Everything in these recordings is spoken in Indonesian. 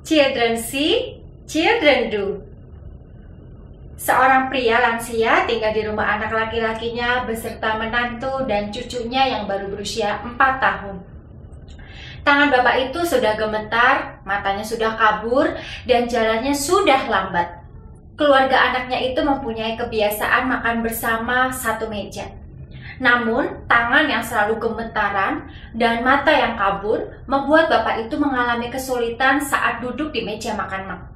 Children see, children do. Seorang pria lansia tinggal di rumah anak laki-lakinya beserta menantu dan cucunya yang baru berusia 4 tahun. Tangan bapak itu sudah gemetar, matanya sudah kabur, dan jalannya sudah lambat. Keluarga anaknya itu mempunyai kebiasaan makan bersama satu meja. Namun, tangan yang selalu gemetaran dan mata yang kabur membuat bapak itu mengalami kesulitan saat duduk di meja makan.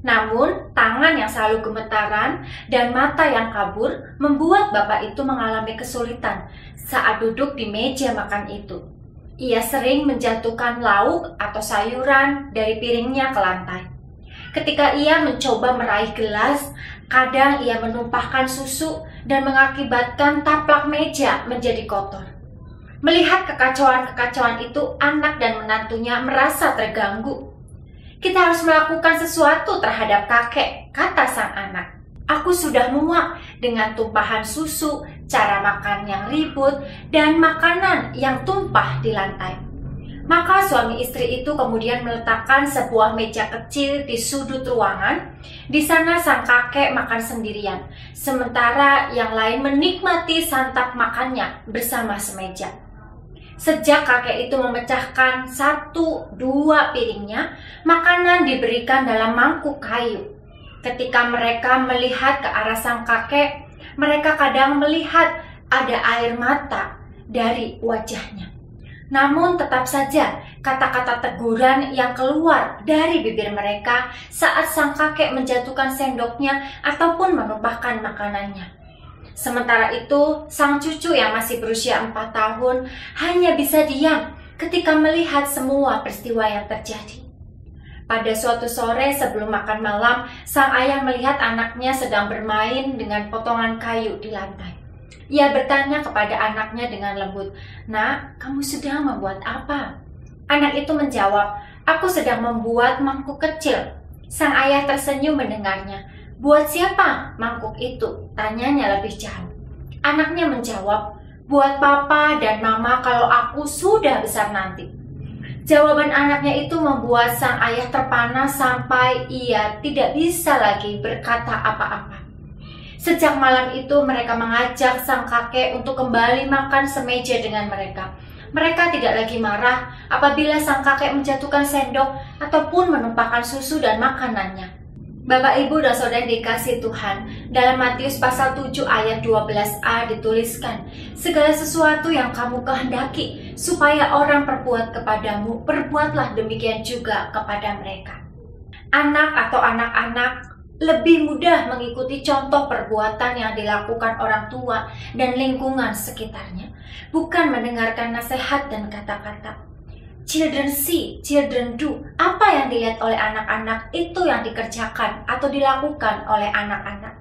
Namun, tangan yang selalu gemetaran dan mata yang kabur membuat bapak itu mengalami kesulitan saat duduk di meja makan itu. Ia sering menjatuhkan lauk atau sayuran dari piringnya ke lantai. Ketika ia mencoba meraih gelas, kadang ia menumpahkan susu dan mengakibatkan taplak meja menjadi kotor. Melihat kekacauan-kekacauan itu, anak dan menantunya merasa terganggu. "Kita harus melakukan sesuatu terhadap kakek," kata sang anak. "Aku sudah muak dengan tumpahan susu, cara makan yang ribut, dan makanan yang tumpah di lantai." Maka suami istri itu kemudian meletakkan sebuah meja kecil di sudut ruangan. Di sana sang kakek makan sendirian, sementara yang lain menikmati santap makannya bersama semeja. Sejak kakek itu memecahkan 1-2 piringnya, makanan diberikan dalam mangkuk kayu. Ketika mereka melihat ke arah sang kakek, mereka kadang melihat ada air mata dari wajahnya. Namun tetap saja kata-kata teguran yang keluar dari bibir mereka saat sang kakek menjatuhkan sendoknya ataupun menumpahkan makanannya. Sementara itu, sang cucu yang masih berusia 4 tahun hanya bisa diam ketika melihat semua peristiwa yang terjadi. Pada suatu sore sebelum makan malam, sang ayah melihat anaknya sedang bermain dengan potongan kayu di lantai. Ia bertanya kepada anaknya dengan lembut, "Nak, kamu sedang membuat apa?" Anak itu menjawab, "Aku sedang membuat mangkuk kecil." Sang ayah tersenyum mendengarnya. "Buat siapa mangkuk itu?" tanyanya lebih jauh. Anaknya menjawab, "Buat papa dan mama kalau aku sudah besar nanti." Jawaban anaknya itu membuat sang ayah terpana sampai ia tidak bisa lagi berkata apa-apa. Sejak malam itu mereka mengajak sang kakek untuk kembali makan semeja dengan mereka. Mereka tidak lagi marah apabila sang kakek menjatuhkan sendok ataupun menumpahkan susu dan makanannya. Bapak, Ibu, dan Saudara dikasih Tuhan, dalam Matius pasal 7 ayat 12a dituliskan, "Segala sesuatu yang kamu kehendaki supaya orang perbuat kepadamu, perbuatlah demikian juga kepada mereka." Anak atau anak-anak lebih mudah mengikuti contoh perbuatan yang dilakukan orang tua dan lingkungan sekitarnya, bukan mendengarkan nasihat dan kata-kata. Children see, children do. Apa yang dilihat oleh anak-anak itu yang dikerjakan atau dilakukan oleh anak-anak.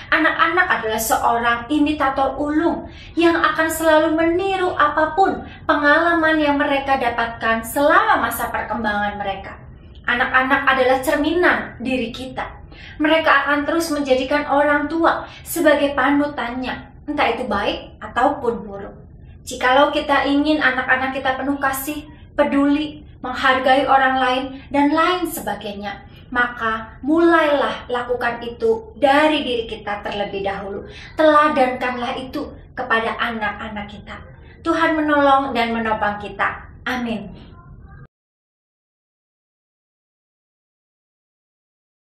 Anak-anak adalah seorang imitator ulung yang akan selalu meniru apapun pengalaman yang mereka dapatkan selama masa perkembangan mereka. Anak-anak adalah cerminan diri kita. Mereka akan terus menjadikan orang tua sebagai panutannya, entah itu baik ataupun buruk. Jikalau kita ingin anak-anak kita penuh kasih, peduli, menghargai orang lain, dan lain sebagainya, maka mulailah lakukan itu dari diri kita terlebih dahulu. Teladankanlah itu kepada anak-anak kita. Tuhan menolong dan menopang kita. Amin.